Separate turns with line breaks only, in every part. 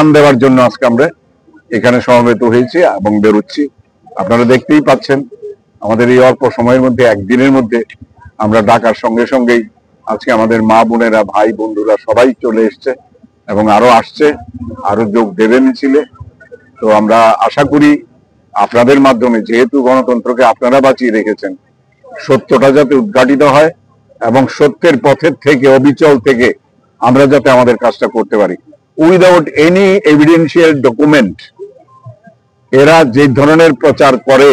ত্রাণ দেওয়ার জন্য আজকে আমরা এখানে সমবেত হয়েছি এবং বেরোচ্ছি। আপনারা দেখতেই পাচ্ছেন আমাদের এই অল্প সময়ের মধ্যে, একদিনের মধ্যে আমরা ডাকার সঙ্গে সঙ্গেই আজকে আমাদের মা বোনেরা, ভাই বন্ধুরা সবাই চলে এসছে এবং আরো আসছে, আরো যোগ দেবে মিছিলে। তো আমরা আশা করি আপনাদের মাধ্যমে, যেহেতু গণতন্ত্রকে আপনারা বাঁচিয়ে রেখেছেন, সত্যটা যাতে উদ্ঘাটিত হয় এবং সত্যের পথের থেকে, অবিচল থেকে আমরা যাতে আমাদের কাজটা করতে পারি উইদাউট এনি এভিডেন্সিয়াল ডকুমেন্ট। এরা যে ধরনের প্রচার করে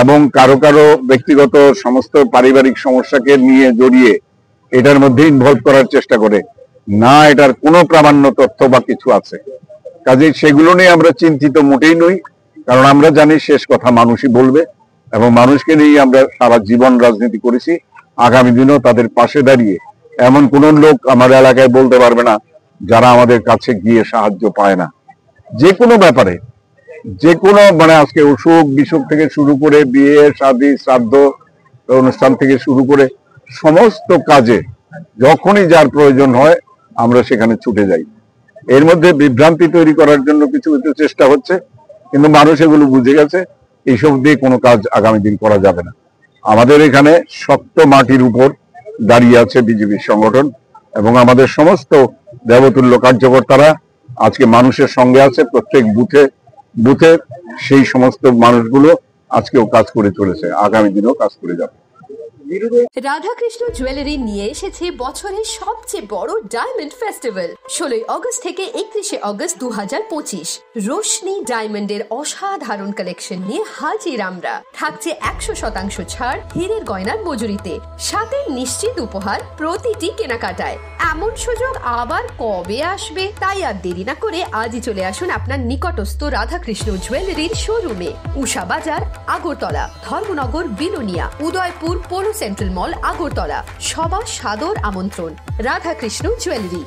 এবং কারো কারো ব্যক্তিগত সমস্ত পারিবারিক সমস্যাকে নিয়ে জড়িয়ে এটার মধ্যে ইনভলভ করার চেষ্টা করে, না এটার কোনো প্রামাণ্য তথ্য বা কিছু আছে, কাজেই সেগুলো নিয়ে আমরা চিন্তিত মোটেই নই। কারণ আমরা জানি শেষ কথা মানুষই বলবে এবং মানুষকে নিয়ে আমরা সারা জীবন রাজনীতি করেছি। আগামী দিনও তাদের পাশে দাঁড়িয়ে এমন কোন লোক আমার এলাকায় বলতে পারবে না যারা আমাদের কাছে গিয়ে সাহায্য পায় না। যে কোনো ব্যাপারে, যে কোনো আজকে অসুখ বিসুখ থেকে শুরু করে বিয়ে শাদী শ্রাদ্ধ অনুষ্ঠান থেকে শুরু করে সমস্ত কাজে যখনই যার প্রয়োজন হয় আমরা সেখানে ছুটে যাই। এর মধ্যে বিভ্রান্তি তৈরি করার জন্য কিছু কিছু চেষ্টা হচ্ছে, কিন্তু মানুষ এগুলো বুঝে গেছে, এইসব দিয়ে কোনো কাজ আগামী দিন করা যাবে না। আমাদের এখানে শক্ত মাটির উপর দাঁড়িয়ে আছে বিজেপির সংগঠন এবং আমাদের সমস্ত দেবতুল্য কার্যকর্তারা আজকে মানুষের সঙ্গে আছে। প্রত্যেক বুথে বুথে সেই সমস্ত মানুষগুলো আজকেও কাজ করে চলেছে, আগামী দিনেও কাজ করে যাবে।
রাধাকৃষ্ণ জুয়েলারি নিয়ে এসেছে বছরের সবচেয়ে বড় ডায়মন্ড ফেস্টিভ্যাল 16 আগস্ট থেকে 31 আগস্ট 2025। রোশনি ডায়মন্ডের অসাধারণ কালেকশন নিয়ে হাজির আমরা। থাকছে 100% ছাড় হীরের গয়নার মজুরিতে, সাথে নিশ্চিত উপহার প্রতিটি কেনাকাটায়। এমন সুযোগ আবার কবে আসবে? তাই আর দেরি না করে আজই চলে আসুন আপনার নিকটস্থ রাধাকৃষ্ণ জুয়েলারির শোরুমে। উষা বাজার, আগরতলা, ধর্মনগর, বিলোনিয়া, উদয়পুর, পৌর সেন্ট্রাল মল, আগরতলা। সবার সাদর আমন্ত্রণ। রাধাকৃষ্ণ জুয়েলারি।